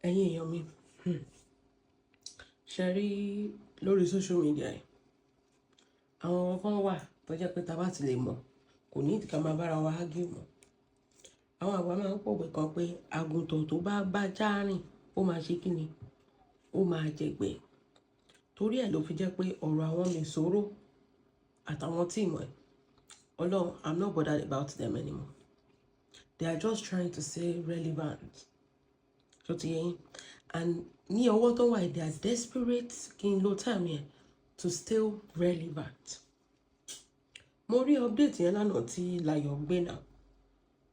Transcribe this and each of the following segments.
ẹ̀yin èèyàn mi ṣe rí lórí social media yìí àwọn kan wà tó jẹ́ pé tá bá ti lè mọ̀ kò ní ìdí ká máa bára wa argue mọ́. Àwọn àgbà máa ń pòwe kan pé àgùntàn tó bá bá já rìn ó máa ṣe kí ni, ó máa jẹ̀gbẹ́. Torí ẹ̀ ló fi jẹ́ pé ọ̀rọ̀ àwọn Yinmesoro àtàwọn tíìmù ẹ̀, Ọlọ́run, I'm not bothered about them anymore. They are just trying to stay relevant. So ti yẹn, and ní ọwọ́ tó wà, they are desperate kí n lo time yẹn to stay relevant. Mo rí update yẹn lánàá tí Layo gbé náà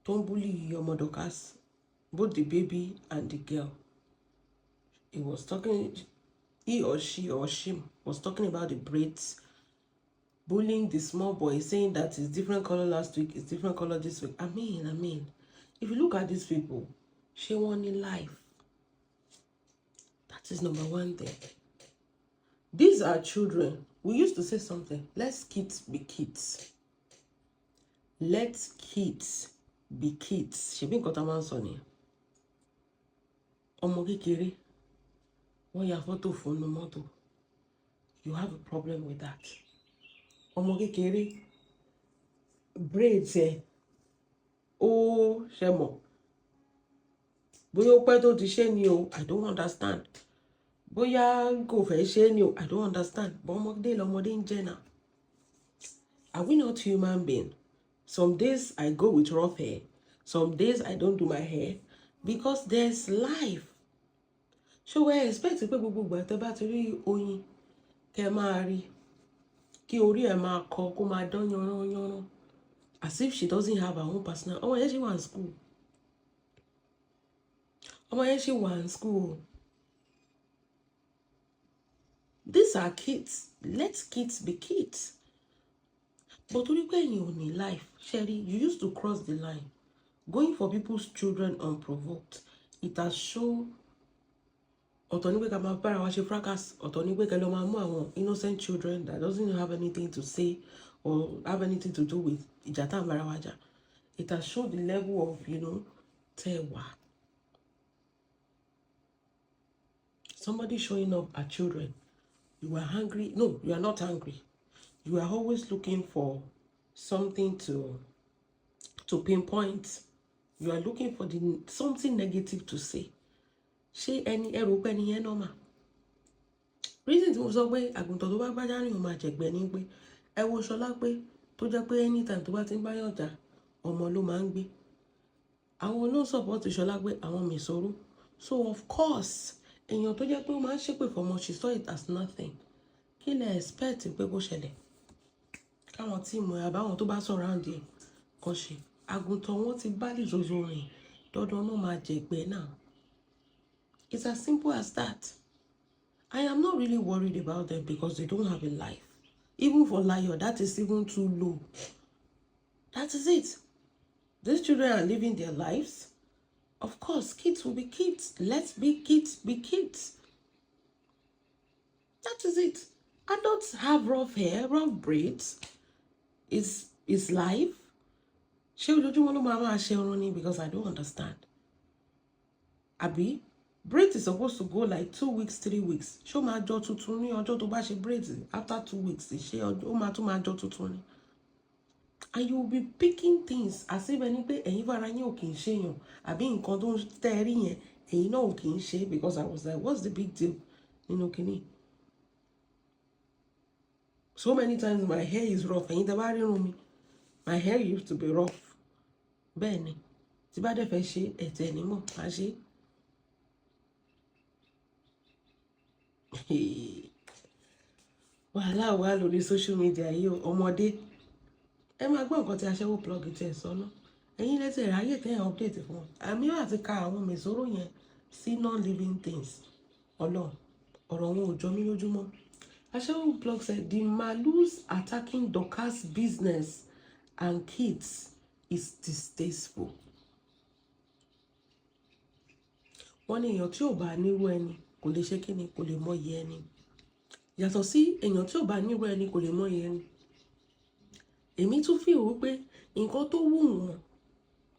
tó ń bully ọmọ Dorcas, both the baby and the girl. He was talking, he or she was talking about the braids, bullying the small boy, saying that it's different color last week, it's different color this week. I mean, if you look at these people, she won in life. That is number one thing. These are children. We used to say something, let's kids be kids. Let kids be kids. She been got a man sonny. Ọmọ kékeré, wọ́n ya photo phone no mọ́tò. You have a problem with that. Ọmọ kékeré, braids ẹ̀, ó ṣe mọ̀. Bóyá ó pẹ́ tó ti ṣe ni o, I don't understand. Bóyá kò fẹ́ ṣe ni o, I don't understand. But ọmọdé lọmọdé ń jẹ́ náà. Are we not human beings? Some days I go with rough hair. Some days I don't do my hair. Because there's life. So we expect pé gbogbo ìgbà tẹ́ bá ti rí oyin kẹ́ máa rí kí orí ẹ̀ máa kọ kó máa dán yánrán as if she doesn't have her own personal. Ọmọ yẹn ṣì wà ní school. Ọmọ yẹn ṣì wà ní school. These are kids. Let kids be kids. But torí pé ẹ̀yin ò ní life, Sherry, you used to cross the line. Going for people's children unprovoked. It has shown ọ̀tọ̀ ní pé ká máa bára wa ṣe fracas, ọ̀tọ̀ ní pé ká lọ máa mú àwọn innocent children that doesn't have anything to say or have anything to do with ìjà tá à ń bára wa jà. It has shown the level of, tẹ́wà. Somebody showing up at children. You are hungry. No, you are not hungry. You are always looking for something to pinpoint. You are looking for something negative to say. Ṣé ẹni ẹrù pé ẹni yẹn normal? Reason tí mo sọ pé àgùntàn tó bá gbájá rìn ó máa jẹ̀gbẹ́ ni pé ẹ wo Ṣọlá pé tó jẹ́ pé anytime tó bá ti ń bá yàn jà ọmọ ló máa ń gbé. Àwọn ló support Ṣọlá pé àwọn Yinmesoro. So of course èèyàn tó jẹ́ pé ó máa ń ṣépè fọmọ, she saw it as nothing. Kí lẹ expect pé kó ṣẹlẹ̀? Káwọn tíìmù ẹ̀ àbáwọn tó bá surround ẹ̀ kan ṣe. Àgùntàn wọn ti bá lè zozo rìn dandan náà máa jẹ̀gbẹ́ náà. It's as simple as that. I am not really worried about them because they don't have a life. Even for Layo, that is even too low. That is it. These children are living their lives. Of course, kids will be kids. Let's be kids, be kids. That is it. Adults have rough hair, rough braids. It's life. Because I don't understand. Abi, braids is supposed to go like 2 weeks, 3 weeks. Show my jaw to tuni or to bash braids after 2 weeks. And you will be picking things as if anything and you are can share you. I been condone staring and you know can share because I was like, what's the big deal? Can so many times my hair is rough and in the room my hair used to be rough. Benny. Tibade feshe et anymore. Wàhálà wà lórí social media yìí ọmọdé ẹ máa gbọ́ nǹkan tí aṣẹ́wó plug tẹ̀ sọ́nà ẹ̀yin lẹ́tẹ̀ ráyè tẹ̀ update fún wọn àmì àti ka àwọn Yinmesoro yẹn sí non-living things ọlọ́run ọ̀rọ̀ wọn ò jọ mí lójúmọ́. Aṣẹ́wó plug said the malus attacking Dorcas business and kids is distasteful. Wọ́n ní èèyàn tí ò bá nírú ẹni kò lè ṣe kíni kò lè mọyì ẹni. Yàtọ̀ sí èèyàn tí ò bá nírú ẹni kò lè mọyì ẹni. Èmi tún fi wò pé nǹkan tó wù wọ́n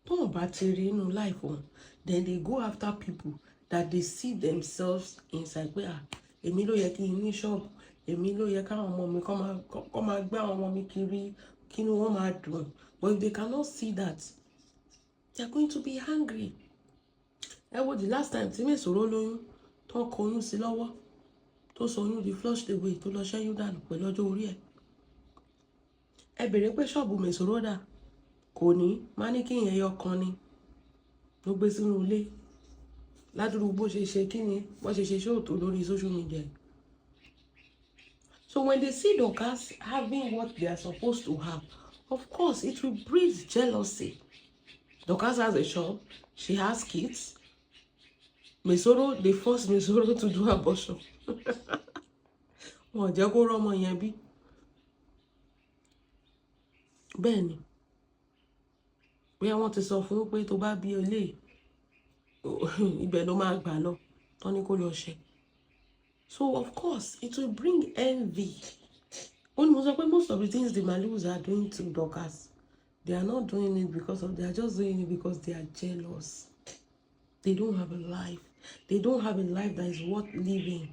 tó wọ́n bá ti rí inú life wọn, then they go after people that they see themselves inside. Pé èmi ló yẹ kí n ní shop, èmi ló yẹ káwọn ọmọ mi kọ́ máa gbé àwọn ọmọ mi kiri, kí ni wọ́n máa dùn. But if they cannot see that, they are going to be angry. Ẹ wo the last time tí Yinmesoro lóyún tó kọ oyún sí lọ́wọ́ tó sọ oyún di flushed away tó lọ ṣẹ́yún dànù pẹ̀lú ọjọ́ orí ẹ̀. Ẹ bèrè pé ṣọ́ọ̀bù Yinmesoro dà, kò ní mannequin ẹyọ kan ni ló gbé sínú ilé ládùúgbò bó ṣe ṣe kí ni bó ṣe ṣe ṣóòtò lórí social media. So when they see Dorcas having what they are supposed to have, of course it will breed jealousy. Dorcas has a shop, she has kids. Yinmesoro, they force Yinmesoro to do abortion. Wọ́n jẹ́ kó rọ́mọ yẹn bí. Bẹ́ẹ̀ ni, bóyá wọ́n ti sọ fún pé tó bá bí ilé ibẹ̀ ló máa gbà lọ tán ní kó lọ ṣe. So of course it will bring envy. When most of the things the Malus are doing to Dorcas, they are not doing it because of, they are just doing it because they are jealous. They don't have a life. They don't have a life that is worth living.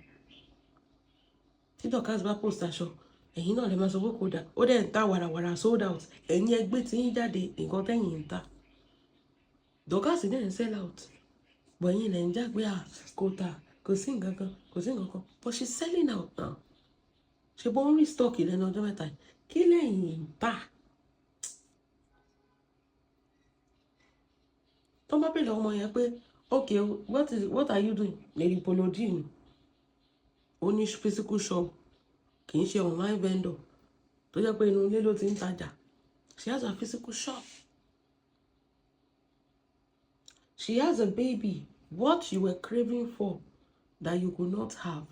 Tí Dorcas bá post aṣọ, ẹ̀yin náà lè máa sọ pé kò dá. Ó dẹ̀ ń ta wàràwàrà sold out. Ẹ̀yin ẹgbẹ́ tí ń jáde nǹkan tẹ́yìn ń ta. Dorcas dẹ̀ ń sell out. But ẹ̀yin lẹ̀ ń já pé kò ta, kò sí nǹkan kan. But she's selling out now. Ṣé bó ń rí stock lẹ́nu ọjọ́ mẹ́ta? Kí lẹ́yìn ń tà? Tó bá bèèrè ọmọ yẹn pé, okay, what are you doing? Lady Polodine. Ó ní physical shop, kì í ṣe online vendor. Tó jẹ́ pé inú ilé ló ti ń tajà. She has a physical shop. She has a baby. What you were craving for that you could not have.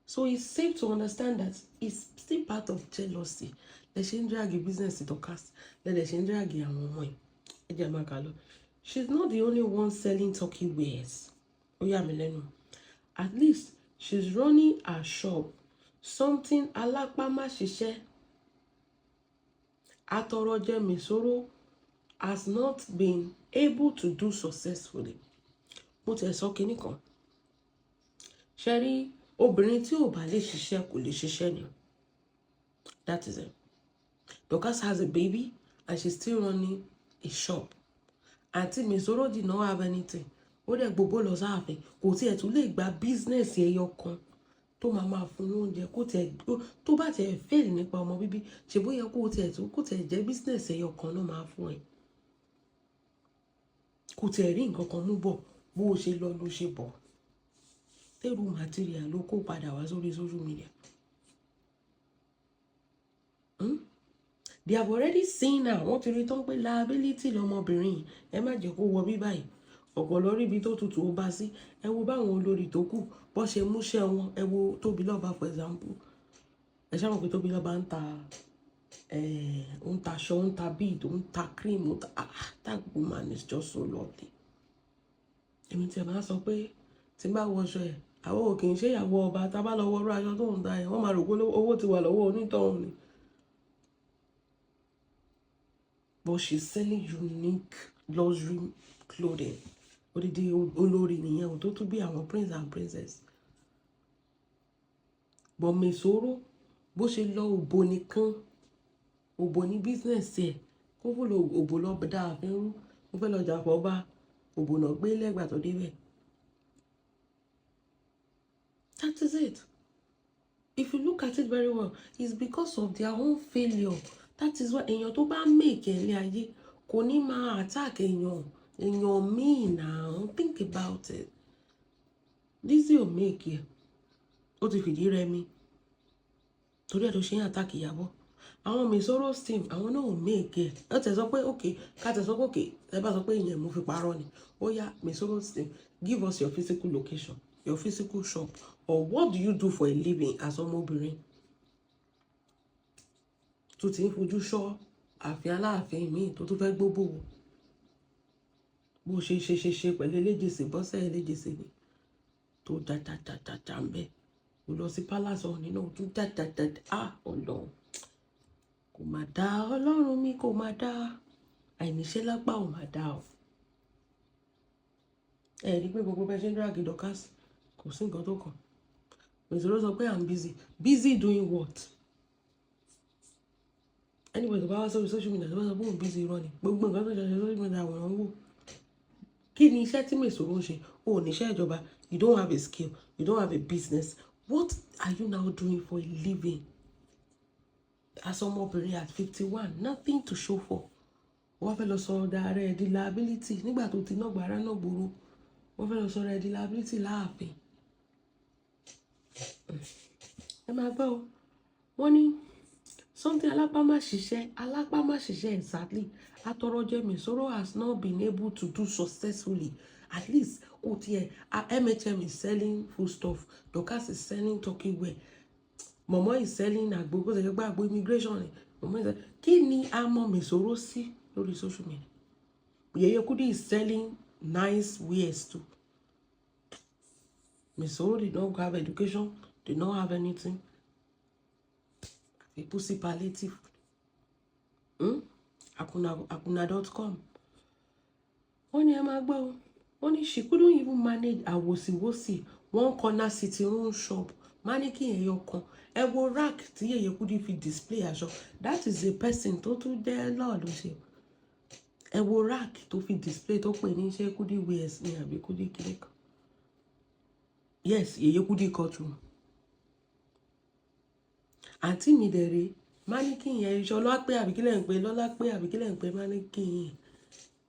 So it's safe to understand that it's still part of jealousy. The Shindragi business is Dorcas. The Shindragi and she's not the only one selling turkey wares. At least she's running a shop. Something alakpama shishe. Atoroje Yinmesoro has not been able to do successfully. But ẹ sọ kíní kan. Sherry, obìnrin tí ò bá lè ṣiṣẹ́ kò lè ṣiṣẹ́ ni. That is it. Dorcas has a baby and she's still running a shop. Auntie Yinmesoro did not have anything. Ó dẹ̀ gbogbo lọ sáàfin. Kò tiẹ̀ tún lè gba business ẹyọ kan tó máa fún oúnjẹ kó tiẹ̀ tó bá tiẹ̀ fail nípa ọmọ bíbí. Ṣé bóyá kó tiẹ̀ jẹ́ business ẹyọ kan ló máa fún ẹ. Kò tiẹ̀ rí nǹkan kan mú bọ̀ bó ṣe lọ ló ṣe bọ̀. Tẹ́rù material ló kó padà wá sórí social media. They have already seen now. Wọ́n ti rí tán pé liability lọmọbìnrin. Ẹ má jẹ́ kó wọ bí báyìí. Ọ̀pọ̀ lórí ibi tó tutù ó bá sí. Ẹ wo báwọn olórí tó kù bó ṣe múṣẹ́ wọn. Ẹ wo Tóbilọ́ba for example. Ẹ ṣá mọ̀ pé Tóbilọ́ba ń ta aṣọ, ń ta bead, ń ta cream, that woman is just so lovely. Èmi tí ẹ máa sọ pé tí bá wọṣọ ẹ̀, àwọn ò kì í ṣe ìyàwó ọba tá bá lọ wọrú aṣọ tó ń ta ẹ̀, wọ́n máa rò pé owó ti wà lọ́wọ́ onítọ̀hún ni. But she's selling unique luxury clothing. Odidi olórí nìyẹn ò tó tún bí àwọn prince and princess. But Yinmesoro bó ṣe lọ òbò nìkan, òbò ní business ẹ̀, kó fún lọ òbò lọ dá àfin rú, ó fẹ́ lọ jà fọ́ bá òbò náà gbé lẹ́gbàá tó débẹ̀. That is it. If you look at it very well, it's because of their own failure. That is why èèyàn tó bá make ilé ayé kò ní máa attack èèyàn míì now. Think about it. Lizzy ò make ẹ̀. Ó ti fìdí rẹmi. Torí ẹ̀ tó ṣe ń attack ìyàwó. Àwọn Yinmesoro team, àwọn náà ò make ẹ̀. Ẹ tẹ̀ sọ pé okay, ká tẹ̀ sọ pé okay, ẹ bá sọ pé ìyẹn mo fi parọ́ ni. Ó yá Yinmesoro team, give us your physical location, your physical shop, or what do you do for a living as ọmọbìnrin? Tó ti ń fojú ṣọ́ ààfin Aláàfin míì tó tún fẹ́ gbóbò wò. Bó ṣe pẹ̀lú eléjèsè bọ́sẹ̀ eléjèsè ni. Tó dáadáa ń bẹ. Ó lọ sí palace ọ̀hún náà tún dáadáa. Ọlọ́run. Kò má dá Ọlọ́run mi kò má dá. Àìníṣẹ́ lápá ò má dá o. rí pé gbogbo bẹ́ẹ̀ ṣe ń drag Dorcas kò sí nǹkan tó kàn. Yinmesoro sọ pé I'm busy doing what? Anybody tó bá wá sórí social media tó bá sọ pé òun busy irọ́ ni, gbogbo nǹkan tó ṣẹlẹ̀ social media àwòrán wò. Kí ni iṣẹ́ tí Yinmesoro ń ṣe? O ò níṣẹ́ ìjọba, you don't have a skill, you don't have a business. What are you now doing for a living? As ọmọbìnrin at 51, nothing to show for. Wọ́n fẹ́ lọ sọ ọ̀dà rẹ̀ di liability nígbà tó ti náà gbàrà náà gbòòrò. Wọ́n fẹ́ lọ sọ rẹ̀ di liability láàfin. Ẹ máa gbọ́ o. Wọ́n ní something alápá má ṣiṣẹ́ exactly. Atọrọjẹ Yinmesoro has not been able to do successfully. At least MHM is selling food stuff. Dorcas is selling turkey wear. Mọ̀mọ́ is selling àgbo, kó ṣe pé àgbo immigration ni. Mọ̀mọ́ is selling. Kí ni a mọ̀ Yinmesoro sí lórí social media? Yeye Kudi is selling nice wares too. Yinmesoro did not have education, did not have anything. A pussy palliative. Akuna.com. Wọ́n ní ẹ máa gbọ́ o. Wọ́n ní she couldn't even manage àwòsíwòsí one corner sitting room shop. Mannequin ẹyọ kan. Ẹ wo rack tí Yeye Kudi fi display aṣọ. That is a person tó tún jẹ́ lọ́ọ̀ ló ṣe. Ẹ wo rack tó fi display tó pè ní ṣé Kudi wears ní àbí Kudi kiri kan. Yes, Yeye Kudi courtroom. Àǹtí mi dẹ̀rẹ̀ mannequin yẹn Ṣọlá pé àbí kílẹ̀ ń pè Lọ́lá pé àbí kílẹ̀ ń pè mannequin yẹn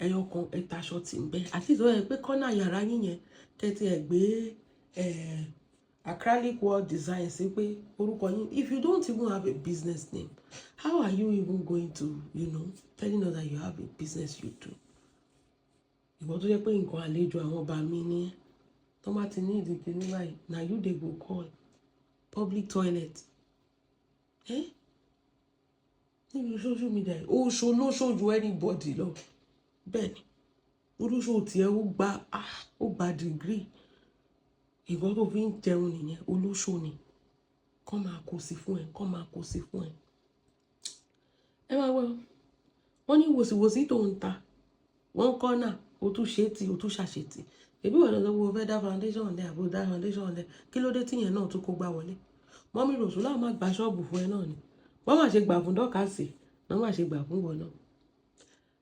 ẹyọ kan ẹ̀taṣọ tì ń bẹ àti ìtọ́ ẹ pé kọ́nà yàrá yín yẹn kẹ́tì ẹ̀ gbé acrylic wall design sí pé orúkọ yín. If you don't even have a business name, how are you even going to, telling us that you have a business you do? Ìwọ tó jẹ́ pé nǹkan àlejò àwọn ọba mi ní tó bá ti ní ìdíje ní báyìí na you dey go call public toilet. Níbi social media ó ṣojú anybody lọ. Bẹ́ẹ̀ni olóṣò tí ẹ ó gba degree. Ìwọ tó fi ń jẹun nìyẹn olóṣò ni. Kọ́ máa kó sí fún ẹ. Ẹ máa wọ wọ́n ní wòsíwòsí tó ń ta wọ́n kọ́ náà o tún ṣe tí o tún ṣàṣetì. Èbí wọ́n lọ sọ pé o fẹ́ dá foundation lẹ̀ àbò dá foundation lẹ̀ kí ló dé tí yẹn náà tún kó gbá wọlé. Mọ́mí ròṣù láwọn máa gba ṣọ́ọ̀bù fún ẹ náà ni. Wọ́n máa ṣe gbà fún Dorcas náà máa ṣe gbà fún wọn náà.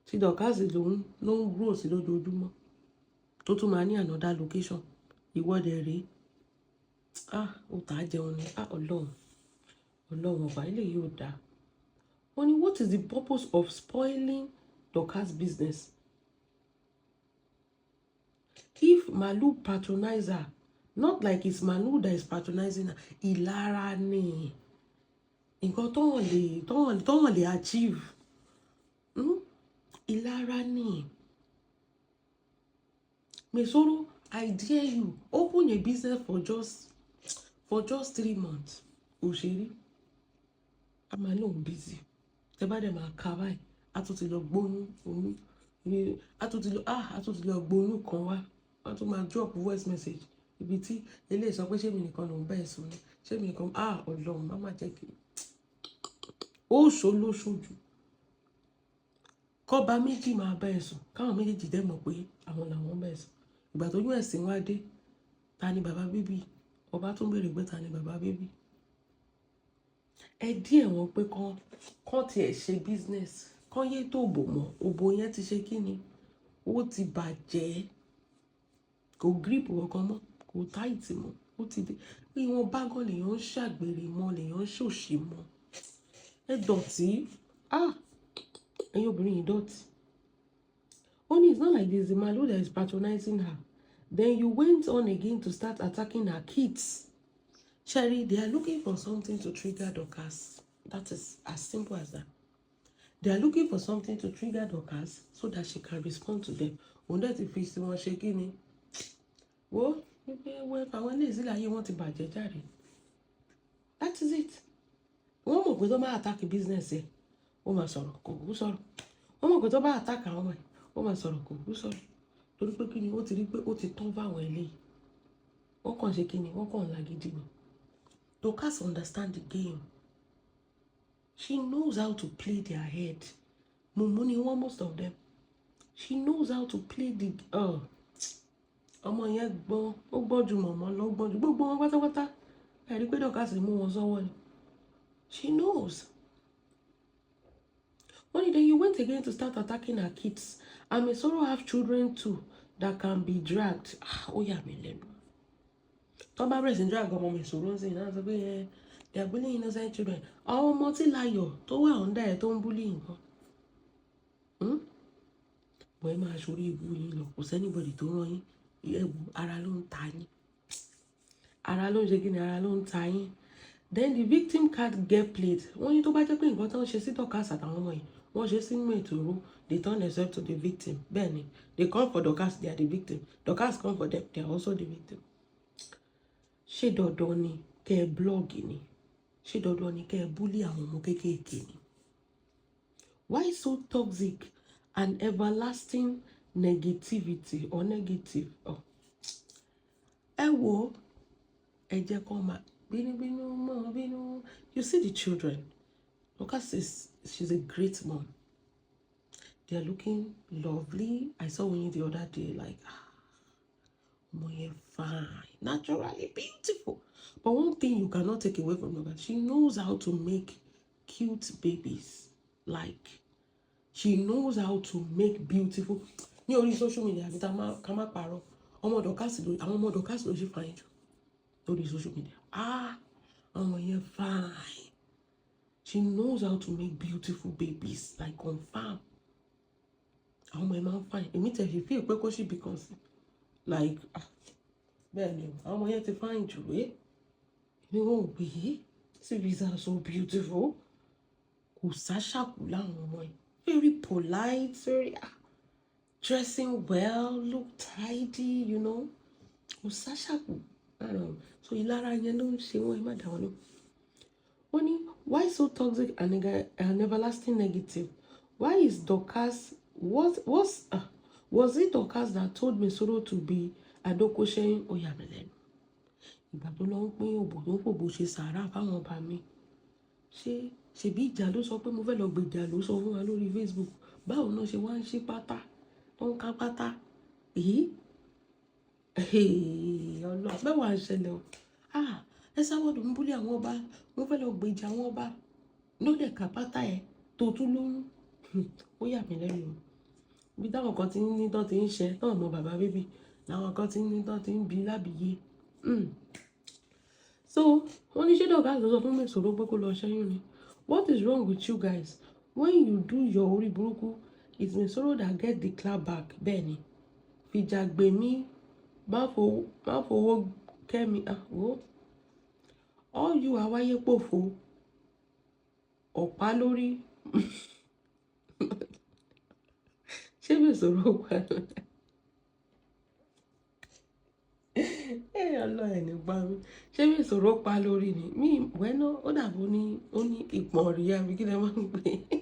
Tí Dorcas ló ń grow sí lójoojúmọ́ tó tún máa ní another location. Ìwọ́de rèé. Ó tà á jẹun ni. Ọlọ́run ọba ilé yìí ò dáa. Wọ́n ní what is the purpose of spoiling Dorcas business? If Malu patronize her, not like it's Malu that is patronizing her, Ilara ni. Nǹkan tó wọ́n lè achieve. Ilara ni. Yinmesoro, I dare you, open a business for just 3 months. Òṣèré. A máa lóun busy. Tẹ́ bá dẹ̀ máa ka báyìí, a tún ti lọ gbóyún oyún. A tún ti lọ gbóyún kan wá. A tún máa drop voice message. Ibi tí eléyìí sọ pé ṣé mi nìkan ló ń bẹ́ẹ̀ sùn ni. Ṣé mi nìkan Ọlọ́run má má jẹ́ kí. Ó ṣolóṣojú. Kọ́ba méjì máa bẹ́ẹ̀ sùn. Káwọn méjèèjì dẹ̀ mọ̀ pé àwọn làwọn bẹ́ẹ̀ sùn. Ìgbà tó yún ẹ̀sìn wá dé, ta ni bàbá bébì? Ọba tún béèrè pé ta ni bàbá bébì? Ẹ díẹ̀ wọ́n pé kán tiẹ̀ ṣe business. Kán yé tó òbò mọ́. Òbò yẹn ti ṣe kí ni? Ó ti bàjẹ́. Kò grip kankan mọ́. Kò tight mọ́. Ó ti dé. Ìwọ̀n bágọ́ lèèyàn ń ṣàgbèrè mọ́, lèèyàn ń ṣòṣì mọ́. Ẹ dọ̀tí. Ẹ̀yin obìnrin yìí dọ̀tí. Only it's not like there's a Malu that is patronizing her. Then you went on again to start attacking her kids. Sherry, they are looking for something to trigger Dorcas. That is as simple as that. They are looking for something to trigger Dorcas so that she can respond to them. Òun dẹ̀ ti fi sí wọn ṣe kí ni? Wo wípé àwọn ilé ìsílẹ̀ ayé wọn ti bàjẹ́ jáde. That is it. Wọ́n mọ̀ pé tó bá attack business ẹ̀, ó máa sọ̀rọ̀ kò kú sọ̀rọ̀. Wọ́n mọ̀ pé tó bá attack àwọn ọmọ ẹ̀, ó máa sọ̀rọ̀ kò kú sọ̀rọ̀. Torí pé kí ni ó ti rí pé ó ti tán fáwọn eléyìí. Wọ́n kàn ṣe kí ni? Wọ́n kàn lágídí ni. Dorcas understand the game. She knows how to play their head. Mumu ni wọ́n most of them. She knows how to play the ọmọ yẹn gbọ́n, ó gbọ́n ju mọ̀mọ́ lọ, ó gbọ́n ju gbogbo wọn pátápátá. Ẹ̀rí pé Dorcas mú wọn sọ́wọ́ ni. She knows. Only then you went again to start attacking her kids. And Yinmesoro have children too that can be dragged. Oh yeah, me lẹ́nu. Tó bá bẹ̀rẹ̀ sí drag ọmọ Yinmesoro ń sìn náà sọ pé they are bullying innocent children. Àwọn ọmọ tí láyọ̀ tó wà ọ̀ndà ẹ̀ tó ń bully nǹkan. Bọ̀ ẹ máa ṣorí ibu yín lọ. Kò sẹ́nibọ̀dì tó rán yín. Ẹ̀wù ara ló ń ta yín. Ara ló ń ṣe kí ni ara ló ń ta yín. Then the victim card get played. Wọ́n ní tó bá jẹ́ pé nǹkan tó ń ṣe sí Dorcas àtàwọn ọmọ yìí wọ́n ṣe sí Yinmesoro, they turn themselves to the victim. Bẹ́ẹ̀ni, they come for Dorcas, they are the victim. Dorcas come for them, they are also the victim. Ṣé dandan ni kẹ́ ẹ blọ́ọ̀gì ni? Ṣé dandan ni kẹ́ ẹ búlí àwọn ọmọ kéékèèké ni? Why so toxic and everlasting negativity or negative? Ẹ wo, ẹ jẹ́ kó máa bínú mọ́ bínú. You see the children. Dorcas she's a great mom. They are looking lovely. I saw one the other day, like, you're fine, naturally beautiful. But one thing you cannot take away from her, she knows how to make cute babies. Like, she knows how to make beautiful. You know, on social media, come up, paro. Ọmọ Dorcas ló ṣe fine jù lórí social media. You're fine. She knows how to make beautiful babies, like confirm. My mom fine. Immediately feel pé she becomes like bẹ́ẹ̀ni àwọn yẹn ti fine jù You know we these are so beautiful. Kò sáṣàkù láwọn ọmọ yẹn. Very polite, very dressing well, look tidy, you know. Kò sáṣàkù. I don't know. So Ilara yẹn ló ń ṣe wọ́n ẹ má dá wọn lọ. Why so toxic and everlasting negative? Why is Dorcas? Was it Dorcas that told Yinmesoro to be adokosheyin oyamelen? Ìgbà tó lọ ń pín òbò tó ń fòbò ṣe sàárà fáwọn ọba mi. Ṣebí ìjà ló sọ pé mo fẹ́ lọ gbèjà ló sọ fún wa lórí Facebook. Báwo náà ṣe wá ń ṣí pátá tó ń ká pátá? Ọlọ́run mẹ́wàá ń ṣẹlẹ̀ o. Ẹ sáwọ́dù ń búlé àwọn ọba, wọ́n fẹ́ lọ gbèjà àwọn ọba lóde kàpátá ẹ̀ tó tún lóyún. Ó yà mí lẹ́nu. Bí táwọn kan ti ń ní tán ti ń ṣe tán ọmọ bàbá bébí làwọn kan ti ń ní tán ti ń bí lábìyé. So wọ́n ní ṣé Dorcas ló sọ fún Yinmesoro pé kó lọ ṣẹ́yún ni? What is wrong with you guys? When you do your orí burúkú, it's Yinmesoro that get the clap back. Bẹ́ẹ̀ni, fìjà gbé mi, má fowó kẹ́mi. All you àwáyé pòfo ọ̀pá lórí. Ṣé Yinmesoro pa lórí? Ọlọ́run ní gbá mi. Ṣé Yinmesoro pa lórí ni? Mi wẹ́nà ó dàbò ní ìpọ̀n rí àbí kí lẹ máa ń pè é.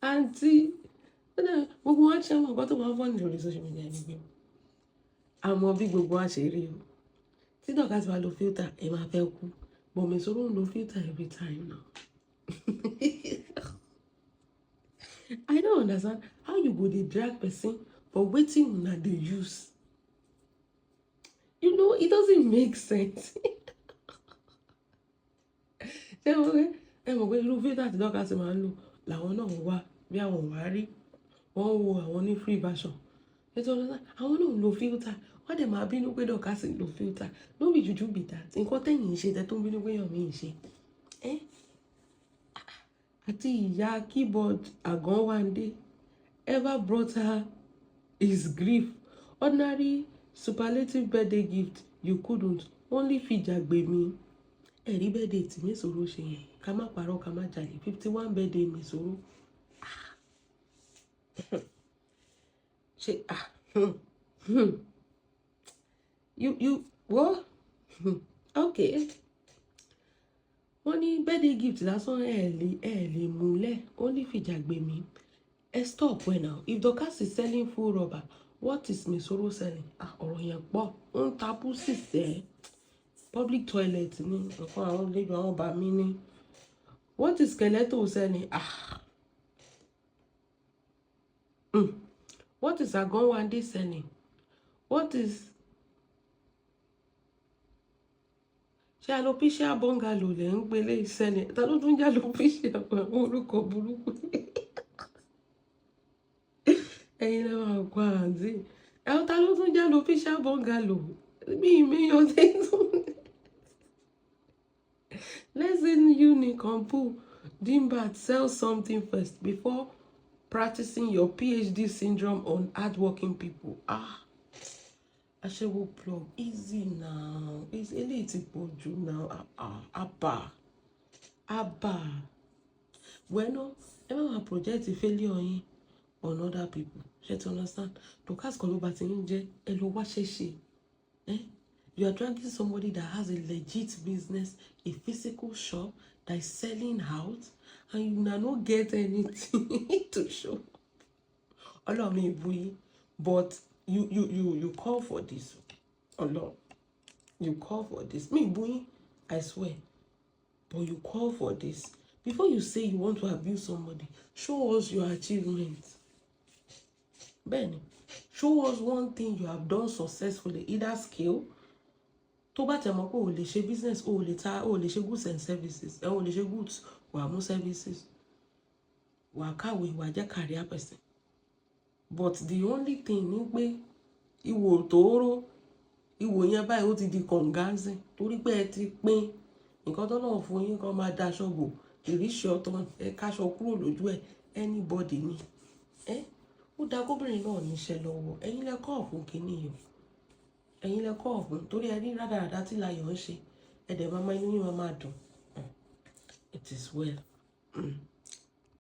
Àǹtí gbogbo wa ṣe àwọn nǹkan tó máa ń fọ́ ní lórí social media nígbà. Àmọ́ bí gbogbo wa ṣe rí o. Tí Dorcas bá lo filter, ẹ máa fẹ́ kú. But Yinmesoro ń lo filter every time now. I don't understand how you go dey drag person for wetin una dey use. You know, it doesn't make sense. Ẹ mọ̀ pé irú filter tí Dorcas máa ń lò làwọn náà wá bí àwọn wá rí. Wọ́n wo àwọn ní free version. Àwọn náà ń lo filter. Wọ́n dẹ̀ máa bínú pé Dorcas ń lo filter. No be juju be that. Nǹkan tẹ̀yìn ṣe tẹ́ tó ń bínú pé èèyàn mi ń ṣe. Àti ìyá keyboard àgánwándé ever brought her his grief. Ordinary superlative birthday gift you couldn't. Only fìjà gbé mi. Ẹ̀rí birthday tí Yinmesoro ṣe yẹn. Ká má parọ́ ká má jalè. 51 birthday Yinmesoro. Ṣe You what? Okay. Wọ́n ní birthday gift lásán ẹ̀ lè múlẹ̀. Only fìjà gbé mi. Stop now. If Dorcas is selling full rubber, what is Yinmesoro selling? Ọ̀rọ̀ yẹn pọ̀. Ń ta pussy sẹ́. Public toilet ni. Nǹkan àwọn lẹ́jọ́ àwọn ọba mi ni. What is skeleton selling? What is Agonwande selling? What is ṣé alopecia bungalow lẹ ń gbélé ìṣẹ̀lẹ̀? Ta ló tún jẹ́ alopecia orúkọ burúkú? Ẹ̀yin lẹ máa kọ àǹtí. Ẹ̀wọ̀n ta ló tún jẹ́ alopecia bungalow? Bí ìmíyàn ṣe tún. Let's say Uniconpu Dimbat sell something first before practicing your PhD syndrome on hardworking people. Aṣẹ́wó plug easy now. It's eléyìí ti pọ̀ jù now. Abba. Bueno, ẹ má máa project failure yín on other people. Ṣé to understand? Dorcas kan ló bá ti ń jẹ́ ẹ lọ wá ṣẹ́ṣe. You are dragging somebody that has a legit business, a physical shop that is selling out, and you now not get anything to show. Ọlọ́run mi bú yín, but you call for this. Ọlọ́run, you call for this. Me bú yín, I swear. But you call for this. Before you say you want to abuse somebody, show us your achievements. Ben, show us one thing you have done successfully, either skill. Tó bá tẹ̀ mọ́ pé o lè ṣe business, o lè ṣe goods and services, o lè ṣe goods, wà mú services, wà kàwé, wà jẹ́ career person. But the only thing ni pé ìwò tòóró, ìwò yẹn báyìí ó ti di kọ̀ǹgánsìn torí pé ẹ ti pín nǹkan tó náà fún yín kan máa daṣọ bò ìrísí ọ̀tọ̀ ẹ káṣọ kúrò lójú ẹ anybody ni. Ó dá kóbìnrin náà níṣẹ́ lọ́wọ́, ẹ̀yin lẹ kọ́ ọ̀fun kìíní yìí. Ẹ̀yin lẹ kọ́ ọ̀fun torí ẹ rí rádaràdá tí Láyọ̀ ń ṣe ẹ̀dẹ̀ máa inú yín máa dùn. It is well.